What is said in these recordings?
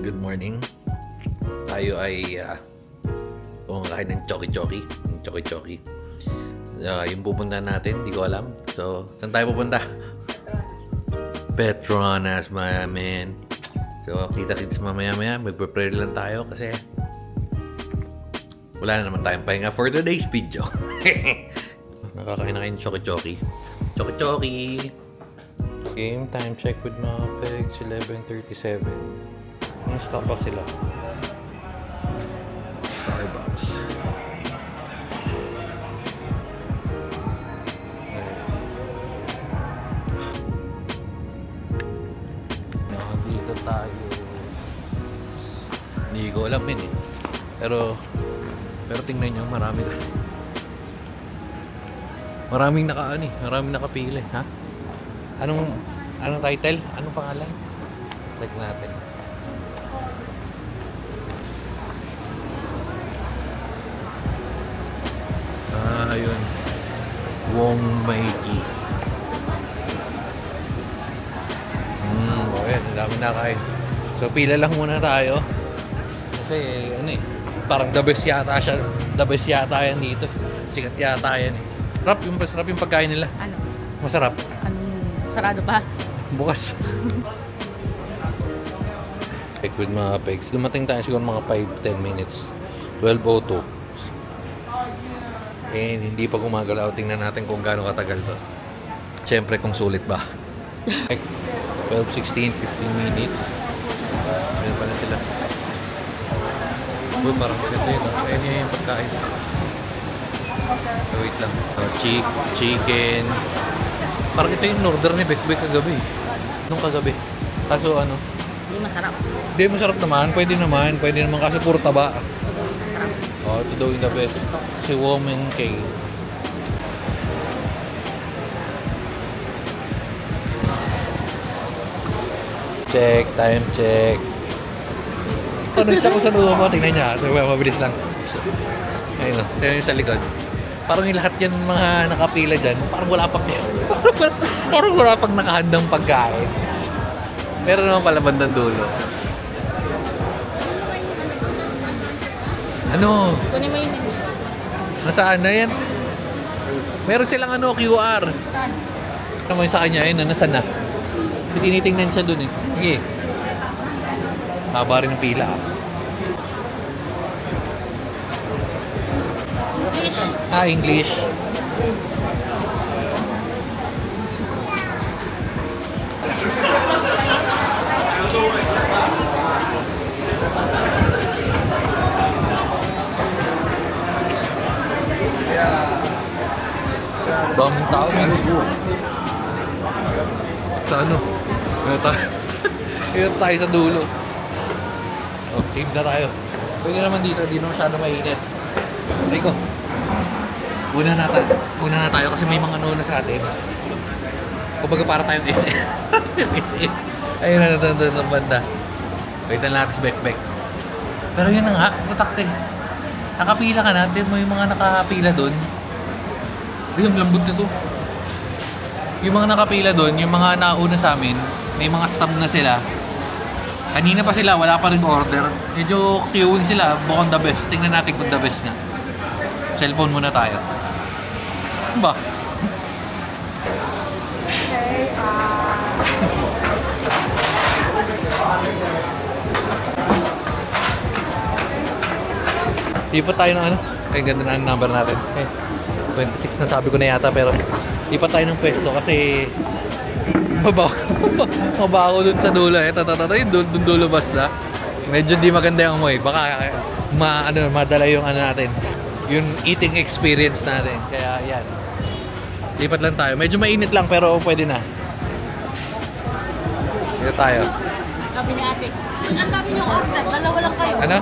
Good morning. Tayo ay kumakain ng choki-choki. Choki-choki. Yung pupunta natin, hindi ko alam. So, saan tayo pupunta? Petronas, my man. So, kita-kits mamaya-maya. Magpe-pray lang tayo kasi wala na naman tayong pahinga for today's video. Nakakain na kayo ng choki-choki. Choki-choki! Game time check with mga pegs, 11:37. Yung Starbucks sila. Starbucks. Nandito tayo. Hindi ko alam yun eh. Pero tingnan nyo, maraming nakapili, ha? Anong title? Anong pangalan? Check natin. Ayun. Wong Maiki. Okay, ang dami na kain. So, pila lang muna tayo. Kasi, parang the best yata siya. The best yata yan dito. Sikat yata yan. Masarap yung pagkain nila. Ano? Masarap. Sarado pa? Bukas. Check with mga pegs. Lumating tayo siguro mga 5-10 minutes. 12:02. And hindi pa gumagalaw. Tingnan natin kung gaano katagal to. Siyempre kung sulit ba. 12:16, 15 minutes. Ayan pala sila. Parang ito yun. Ayan yung pagkain. Wait lang. Chicken. Parang ito yung order ni Bekbek kagabi. Nung kagabi. Kaso Hindi masarap. Hindi masarap naman. Pwede naman kasi puro taba. Ito daw yung masarap. Ito daw yung the best. Si Woman K. Check. Time check. Tanong siya kung saan uwa mo. Tingnan niya. Mabilis lang. Ayun o. Tingnan niyo sa likod. Parang yung lahat yan mga nakapila dyan. Parang wala pang nakahandang pagkain. Meron naman pala bandang dulo. Ano? Kunin mo yung menu. Nasaan na yan? Meron silang QR. Saan? Ano mo yung sa kanya? Ayun na, nasaan na? Tinitingnan siya dun eh. Sige. Haba rin ng pila. English. English. Daming tao. Sa Ito tayo sa dulo. Save na tayo. Pwede naman dito. Hindi na masyado mainit. Rico. Una na tayo kasi may mga na sa atin. Kumbaga para tayong SM. SM. Ayun na ng banda. Wait na natin si Bekbek. Pero yun na nga, kutakte. Nakapila ka natin mo yung mga nakapila doon. Yung lambot nito. Yung mga nakapila doon, yung mga nauna sa amin, may mga stamp na sila. Kanina pa sila, wala pa rin order. Medyo queuing sila, bukong the best. Tingnan natin kung the best nga. Cellphone muna tayo. Ba? Lipat tayo ng Ay, ganda na ang number natin. 26 na sabi ko na yata, pero lipat tayo ng pwesto kasi mabaho dun sa dulo eh. Yung dulo basta. Medyo di maganda yung amoy. Baka madala yung natin. Yung eating experience natin. Kaya yan. Lipat lang tayo. Medyo mainit lang pero pwede na. Dito tayo. Sabi ni ate, ang dami niyong order. Dalawa lang kayo. Ano?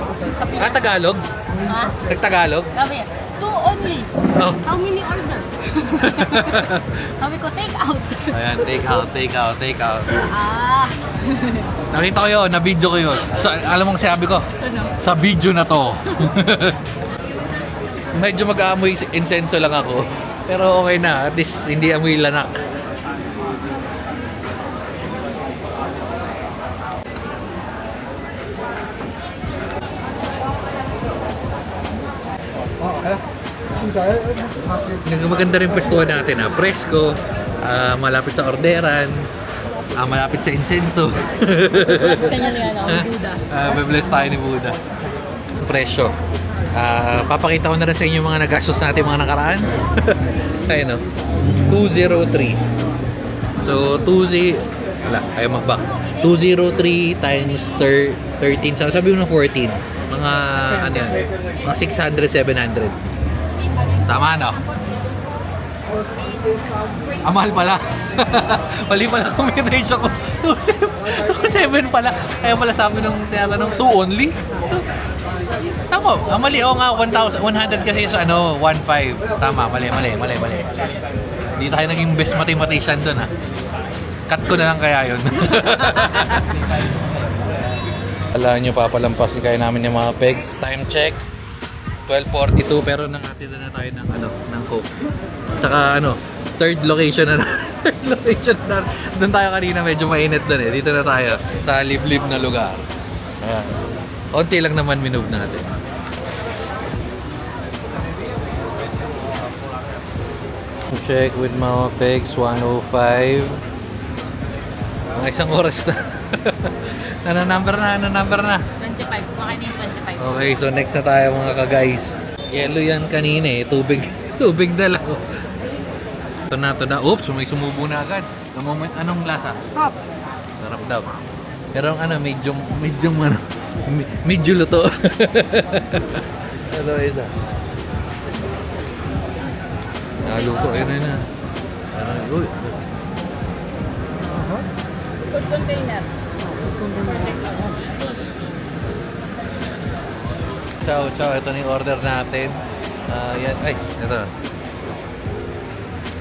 Tagalog? Ha? Nagtagalog? Sabi, 2 only. Oh. How many order? Sabi ko, take out. Ayan, take out. Nakita ko yun, na-video ko yun. Alam mo sabi ko? Ano? Sa video na to. Medyo mag-aamoy insenso lang ako. Pero okay na, at least hindi amoy lanak. Maganda rin pwestuhan natin ha. Presko, malapit sa orderan, malapit sa insenso. Bless kanya ni Buddha. Bless tayo ni Buddha. Presyo. Papakita ko na rin sa inyo mga nagastos natin mga nakaraan. Ayun o. 203. So, wala, ayaw mag-back. 203 times 13. Sabi mo na 14. Mga, ano yan? Mga 600, 700. Tama, no? Mahal pala. Mali pala computation ko. 2.7 pala. Kaya pala sabi nung tinatanong 2 only. Tama. Mali. Oo nga, 1,100 kasi sa 1.5. Tama. Mali. Hindi tayo naging best mathematician doon, ha. Cut ko na lang kaya yun. Alam nyo, papalampasin kayo namin yung mga pegs. Time check. 12:42 pero nangatid na tayo ng Coke. Tsaka third location na. Third location na. Doon tayo kanina, medyo mainit doon eh. Dito na tayo sa liblib na lugar. Ayan. Konti lang naman minove natin. Check with mga pegs, 105. Mga isang oras na. Nananumber na. 25. Kumakain na yung 25. Okay, so next na tayo mga ka-guys. Yellow yan kanina eh. Tubig na lang. Ito na. Oops, may sumubo na agad. The moment, anong lasa? Sarap daw. Pero medyo luto. Ito isa. Luto, ayun na. Uy. Food container. Ciao. Ito na yung order natin. Yan. Ay, ito.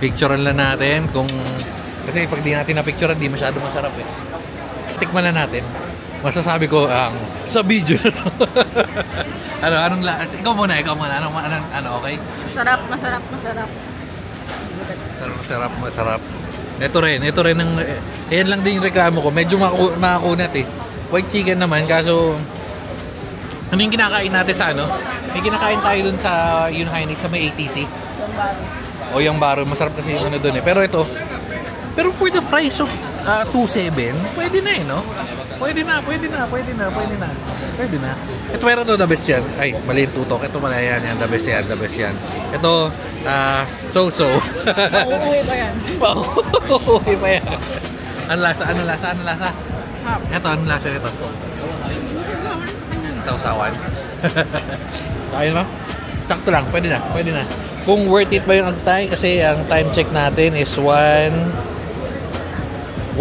Picturean lang natin kung... Kasi pag di natin na-picturean, di masyado masarap eh. Tikman na natin. Masasabi ko sa video na to. Anong ikaw muna. Okay? Masarap. Ito rin ang... Ayan lang din yung reklamo ko. Medyo makakunat eh. White chicken naman, kaso... Ano yung kinakain natin sa May kinakain tayo dun sa Yunhainis sa may ATC. O yung baro. Masarap kasi yung dun eh. Pero ito, for the price of 2.7, pwede na eh, no? Pwede na. Ito meron the best yan. Ay, mali yung tutok. Ito pala yan. The best yan. Ito, so-so. Uuwi pa yan. Uuwi pa yan. Ano lasa? Ito, ano lasa nito? Sausawan. Ayun ba? Sakto lang, pwede na. Kung worth it ba yung agtay, kasi ang time check natin is 1:15.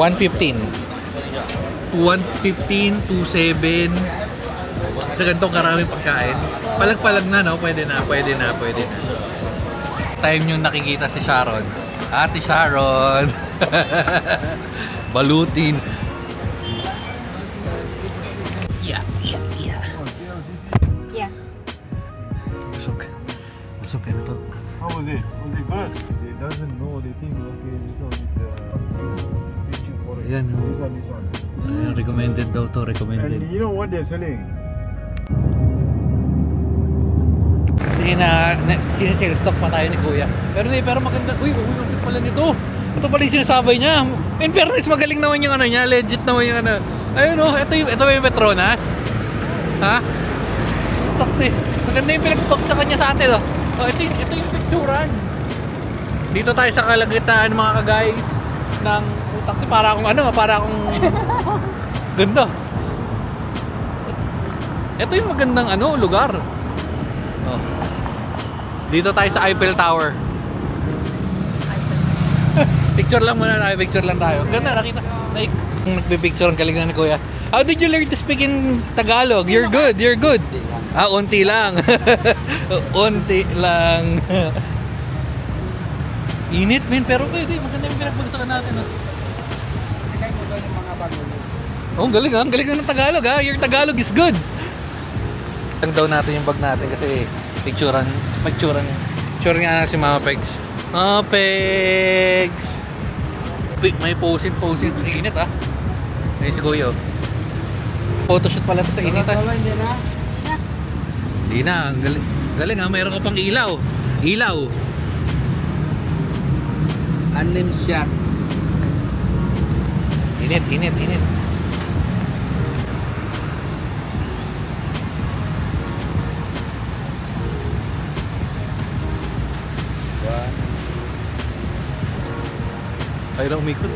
2.7 sa ganitong karaming pagkain. Palag-palag na, no? Pwede na. Time yung nakikita si Sharon. Ate Sharon. Balutin. Yeah. Yes. Busog ka na to. How was it? Was it good? They doesn't know. They think okay, this one is YouTube for it. Ayan, This one. recommended daw to. And you know what they're selling? Hindi na sinisale stock pa tayo ni Kuya. Pero maganda. Uy, ang pala nito. Ito pala yung sinasabay niya. In fairness, magaling naman yung niya. Legit naman yung Ayun o, ito yung Petronas. Ha? Takti. Maganda yung pinag-book sa kanya sa atin o. Ito yung picturean. Dito tayo sa kalagitan mga ka-guys ng utak. Para akong ganda. Ito yung magandang lugar. Oh. Dito tayo sa Eiffel Tower. Picture lang tayo. Ganda, nakita. Nagpipicture ang galing na ni Kuya. How did you learn to speak in Tagalog? You're good. Unti lang. Unti lang. Init, men. Pero pwede. Maganda yung pinagbagsakan natin. Oh, galing na ng Tagalog, ha? Your Tagalog is good. Ang daw natin yung bag natin kasi picturean nga si Mama Pegs. Mama Pegs! May posing. Init, ha? Ay, si Kuya. Photoshoot pala ito sa initan. Hindi na. Galing ha. Mayroon ka pang ilaw. Ilaw. Unlim shot. Init, init, init. Tayo lang umikot.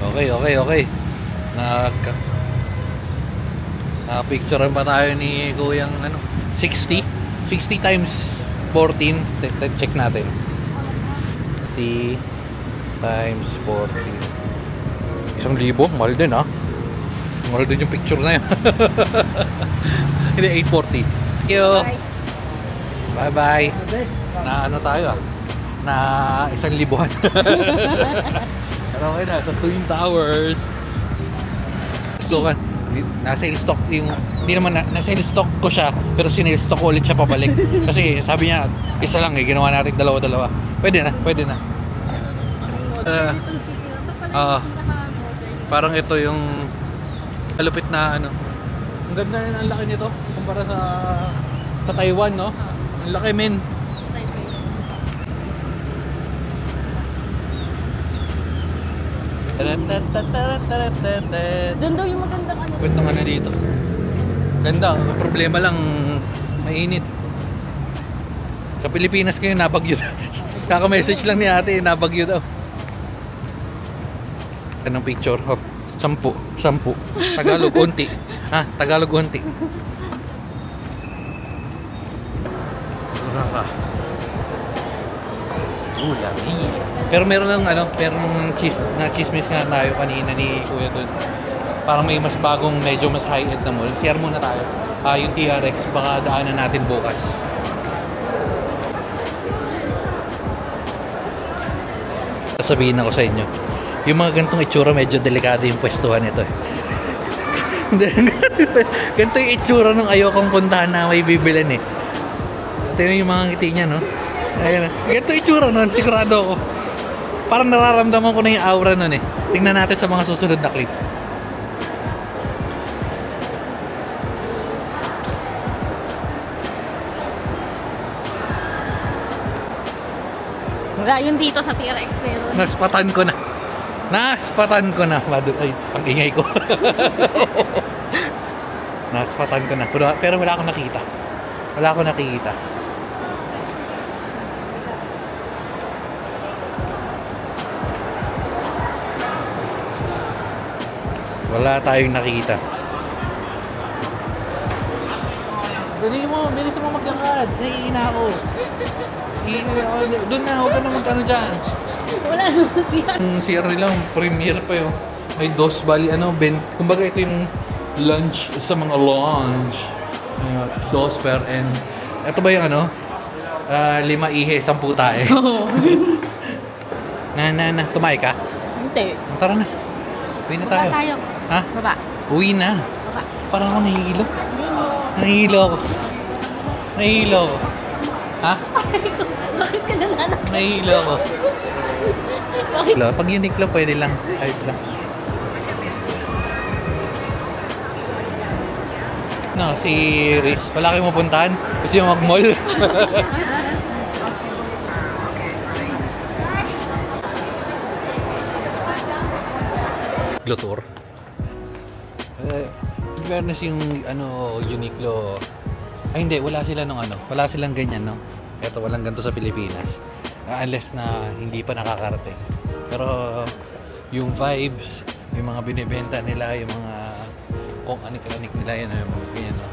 Okay, okay, okay. Nakapicturean pa tayo ni Kuyang ano, 60 times 14. Check natin. 60 times 14. 1,000. Mahal din ha. Mahal din yung picture na yun. Hindi, 840. Thank you. Bye bye. Na ano tayo ah, na 1,000. Pero okay na, sa Twin Towers. So kan, nasa stock yung, hindi naman nasa stock ko siya, pero sinil-stock ko ulit siya pabalik. Kasi sabi niya, isa lang eh, ginawa natin dalawa-dalawa. Pwede na, pwede na. Parang ito yung malupit na ano. Ang ganda rin, ang laki nito kumpara sa Taiwan, no? Ang laki, men. Doon daw yung magandang ano. Kwento nga na dito. Ganda, ang problema lang mainit. Sa Pilipinas kayo nabagyo. Kaka-message lang ni ate, nabagyo daw. Anong picture? Oh, 10. Tagalog unti. Ha, Tagalog unti. Sura ka. Lami. Pero meron lang ano, meron chismis nga tayo kanina ni Kuya doon. Parang may mas bagong, medyo mas high-end na mall. CR muna tayo. Yung TRX, baka daanan natin bukas. Sasabihin ako sa inyo, yung mga gantong itsura, medyo delikado yung pwestuhan nito. Ganito yung itsura nung ayokong puntahan na may bibilan eh. Ito yung mga ngiti niya, no? Ayan, ganito yung itsura nun, sigurado ako. Parang nararamdaman ko na yung aura nun eh. Tingnan natin sa mga susunod na clip. Wala yun dito sa TRX meron. Naspatan ko na. Ay, ang ingay ko. Naspatan ko na. Pero wala akong nakita. Wala tayong nakita. Bilis mo maglakad. Naiina ako. Doon na, huwag ka na magkano dyan. Wala naman siya. CR nila, premiere pa yun. May dos bali, kumbaga ito yung lunch sa mga lounge. Dos per and ito ba yung 5 ihe, 10 tae. Na, tumayo ka? Hindi. Tara na. Uwi na tayo. Baba tayo. Ha? Baba. Uwi na. Baba. Parang ako nahihilo. Nahihilo ako. Ha? Bakit ka nananap? Nahihilo ako. Pag Uniqlo, pwede lang. Ayos lang. No, si Riz, wala kayong mapuntahan? Gusto yung mag-mall? Tour. Fairness yung Uniqlo. Ay hindi, wala sila wala silang ganyan, no. Ito, walang ganito sa Pilipinas. Unless na hindi pa nakakarating. Pero yung vibes, yung mga binibenta nila, yung mga kung anik-anik nila yun, yung ganyan, no.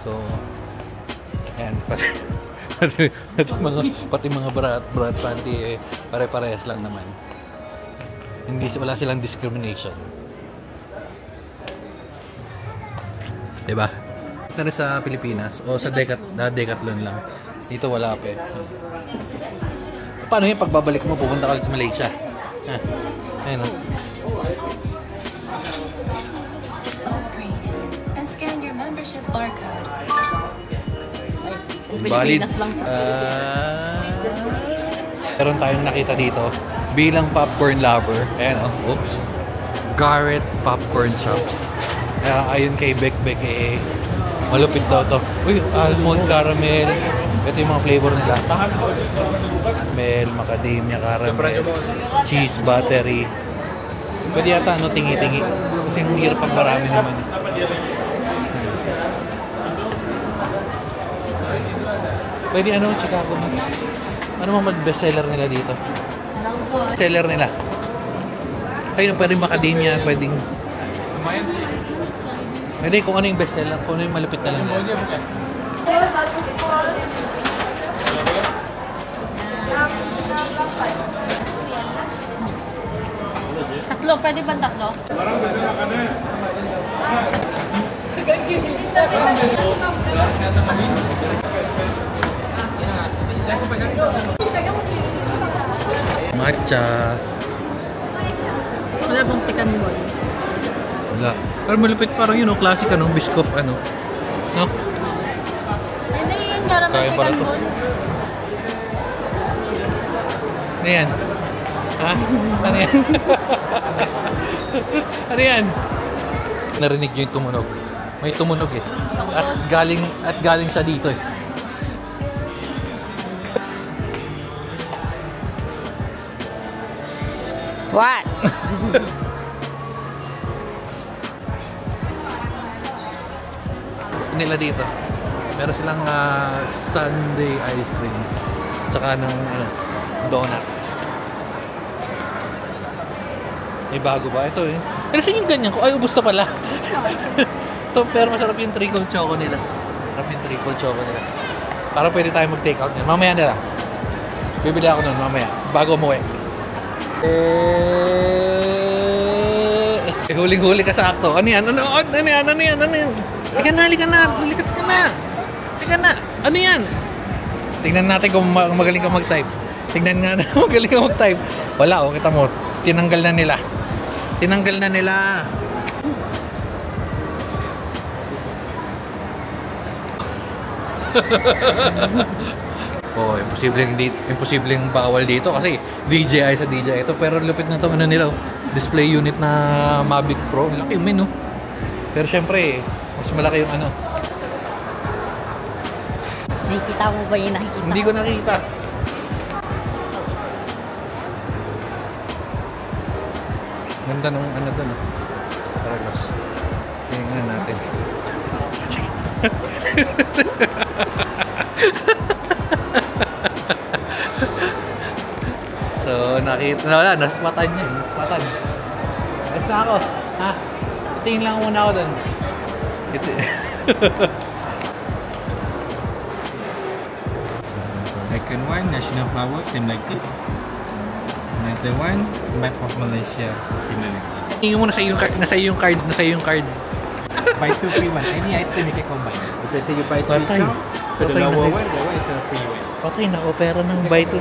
So ayan, pati mga brat panty pare-parehas lang naman. Wala silang discrimination. Diba? Na rin sa Pilipinas o sa Decathlon lang. Dito wala pa eh. Paano yung pagbabalik mo? Pupunta ka ulit sa Malaysia. Ayun o. Screen and scan your membership barcode. Valid. Pilipinas lang. Meron tayong nakita dito bilang popcorn lover. Ayan o. Oops. Garrett Popcorn Shops. Ayun kay Bekbek Malupit daw to. Uy, almond caramel. Ito yung mga flavor nila. Caramel, macadamia caramel, cheese, buttery. Pwede yata ano, tingi-tingi. Kasi ang hirap pag marami naman. Pwede ano, Chicago Mix. Ano mga bestseller nila dito? Seller nila. Ayun, pwedeng macadamia, pwedeng... Pwede kung ano yung bestseller, kung ano yung malupit na lang nila. Tatlo, pwede ba tatlo? Matcha. Wala bang pecan ball? Wala. Pero malupit parang yun, classic ano, Biscoff ano. No? Hindi yun, caramel Kaya pala pecan to. ball. Ano yan? Ha? Ano yan? Ano yan? Narinig nyo yung tumunog. May tumunog eh. At galing siya dito eh. What? Nila dito. Meron silang Sunday ice cream. Tsaka ng donut. May bago ba? Ito eh. Pero saan yung ganyan ko? Ay, ubos na pala. Ito, pero masarap yung trickle choco nila. Masarap yung trickle choco nila. Parang pwede tayo mag-take out niyan. Mamaya na lang. Bibili ako nun mamaya. Bago umuwi. Huling-huli ka sakto. Ano yan? Ano yan? Halika na. Likas ka na. Ano yan? Tingnan natin kung magaling ka mag-type. Tingnan nga na magaling ka mag-type. Wala, kita mo. Tinanggal na nila. Oh, imposibleng bawal dito kasi DJI sa DJI ito, pero lupit na to ano nila, display unit na Mavic Pro. Laki men, no? Pero syempre, mas malaki yung ano. Nakikita mo ba yung nakikita? Hindi ko nakita. Ganda nung ano doon, no? Carlos. Tingnan natin. So, nakita na, naspatan niya. Ayos na ako. Ha? Tingin lang muna ako doon. Second one, national flower, same like this. Another one, map of Malaysia, similar like this. Tingin mo, nasa yung card. Buy two free one. Any item you can combine. If let's say you buy three Patay. chow, so the Patay na lower rin. one, the one is a free one. Okay, na-opera ng buy to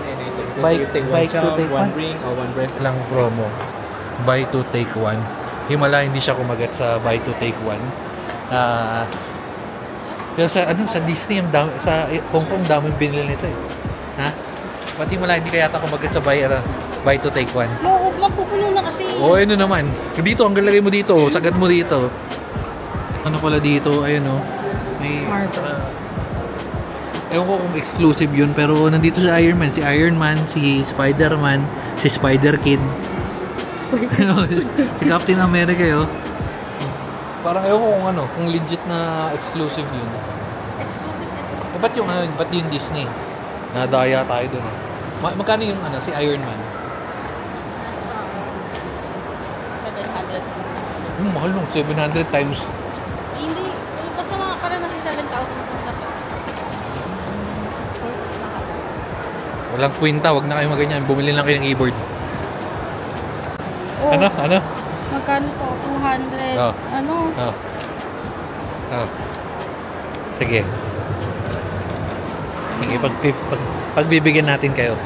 You take one chow, take one one. ring, or one bracelet. Lang promo. Buy to take one. Himala, hindi siya kumagat sa buy to take one. Pero sa Disney, sa Hong Kong, daming binili nito eh. Ha? Pati Himala, hindi kaya kumagat sa buy to take one. Mapupuno na kasi. Oo, ano naman. Dito, ang galagay mo dito. Sagad mo dito. Ano pala dito? Ayun o. May... ewan ko kung exclusive yun. Pero nandito si Iron Man. Si Iron Man, si Spider-Man, si Spider-Kid. Si Captain America yun. Parang ewan ko kung ano. Kung legit na exclusive yun. Exclusive na. Ba't yung Disney? Nadaya tayo dun. Magkano yung si Iron Man? Nasa 700. Mahal nung 700 times. Hindi. Basta mga parang nasa 7,000 kung dapat. Walang kwenta, wag na kayo maganyan. Bumili lang kayo ng keyboard. Oh, Ano? magkano to? 200. Oh. Ano? Sige. Sige, pagbibigyan natin kayo.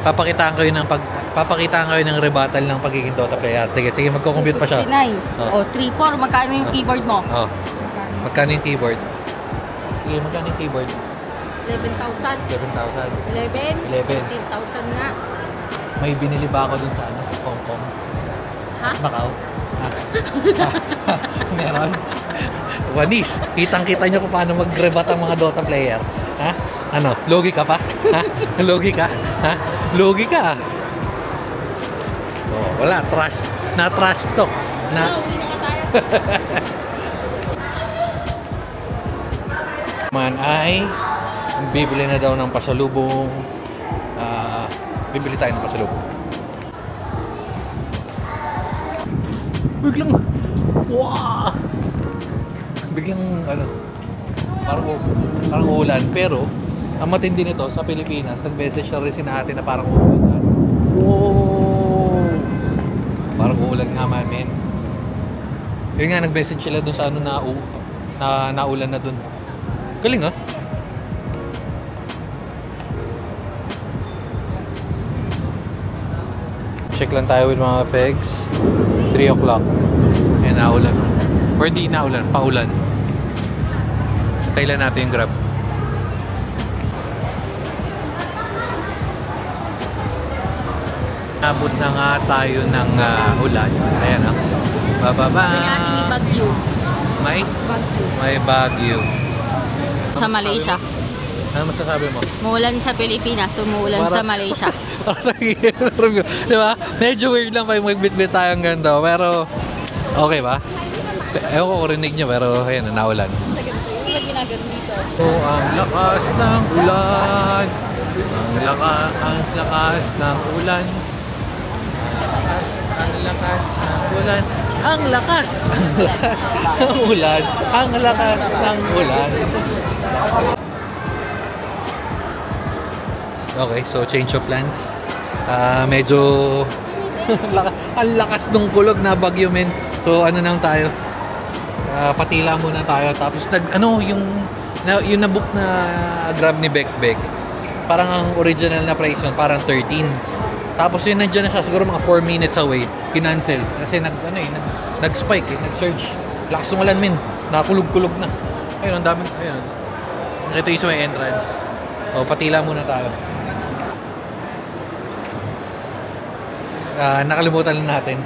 Papakitaan kayo ng rebuttal ng pagiging Dota player. Sige, magko-compute pa siya. 59. Oh. O, 3-4. Magkano yung keyboard mo? Oh. Magkano yung keyboard? Sige, magkano yung keyboard? 11,000. 7,000. 11? 11. 15,000 nga. May binili ba ako dun sa Hong Kong? Ha? Macau? Meron? Wanis, kitang-kita nyo kung paano mag-rebat ang mga Dota player. Ha? Ano? Logi ka pa? Ha? Logi ka? Ha? Logi ka. Oh, wala. Trash. Na-trash talk. Uwi na ka tayo. Man ay bibili na daw ng pasalubong. Bibili tayo ng pasalubong. Biglang wow! Biglang ano, parang ulan, pero ang matindi nito sa Pilipinas, nag-message na rin si ate na parang ulan. Wow! Parang ulan nga man, men. Yun nga, nag-message sila dun sa ano na naulan na dun. Galing ah. Check lang tayo with mga pegs. 3 o'clock. And naulan. Or di naulan, paulan. Kailan natin yung Grab. Abot na nga tayo ng ulan. Ayan ah. Bababa. May ating bagyo. May? Bagyo. May Baguio. Sa Malaysia. Ano masasabi mo? Muulan sa Pilipinas, umuulan sa Malaysia. Para sa review. Di ba? Medyo weird lang pa yung magbitbit tayong ganito. Pero, okay ba? Ewan ko kung rinig nyo, pero ayan, naulan. So, ang lakas ng ulan. Ang lakas ng ulan. Ang lakas ng ulan. Ang lakas ng ulan. Ang lakas ng ulan. Okay, so change of plans. Medyo ang lakas ng kulog na bagyo, men. So ano nang tayo? Patila muna tayo, tapos yung na-book na Grab ni Bekbek. Parang ang original na price nun, parang 13. Tapos yun nandiyan na siya, siguro mga 4 minutes away, kinancel kasi nag-spike nag-surge. Lakas ng ulan, men. Nakakulog-kulog na. Ayun, ang dami, ayun. Ito yung sa may entrance. O, patila muna tayo. Nakalimutan lang natin.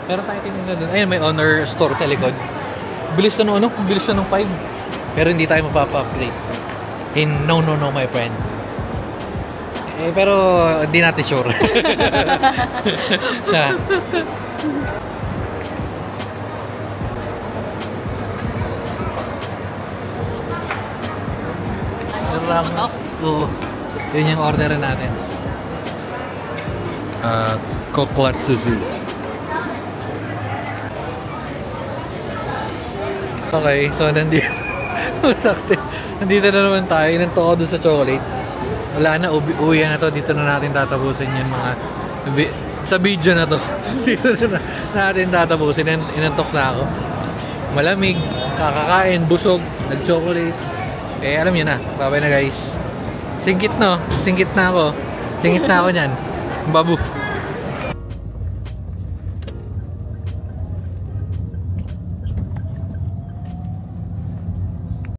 Pero tayo tinignan doon. Ayun, may Honor store sa likod. Bilis na bilis na ng 5. Pero hindi tayo mapapa-upgrade. No, my friend. Pero hindi natin sure. Oo. Yun yung orderan natin. Koklatsuzu. Okay, so nandito na naman tayo. Inanto ko doon sa chocolate. Wala na, uwi na to. Dito na natin tatapusin yung mga sa video na to. Dito na natin tatapusin. Inantok na ako. Malamig, kakakain, busog, nag-chocolate. Alam nyo na. Bye-bye na guys. Singkit no? Singkit na ako. Singkit na ako nyan. Babu.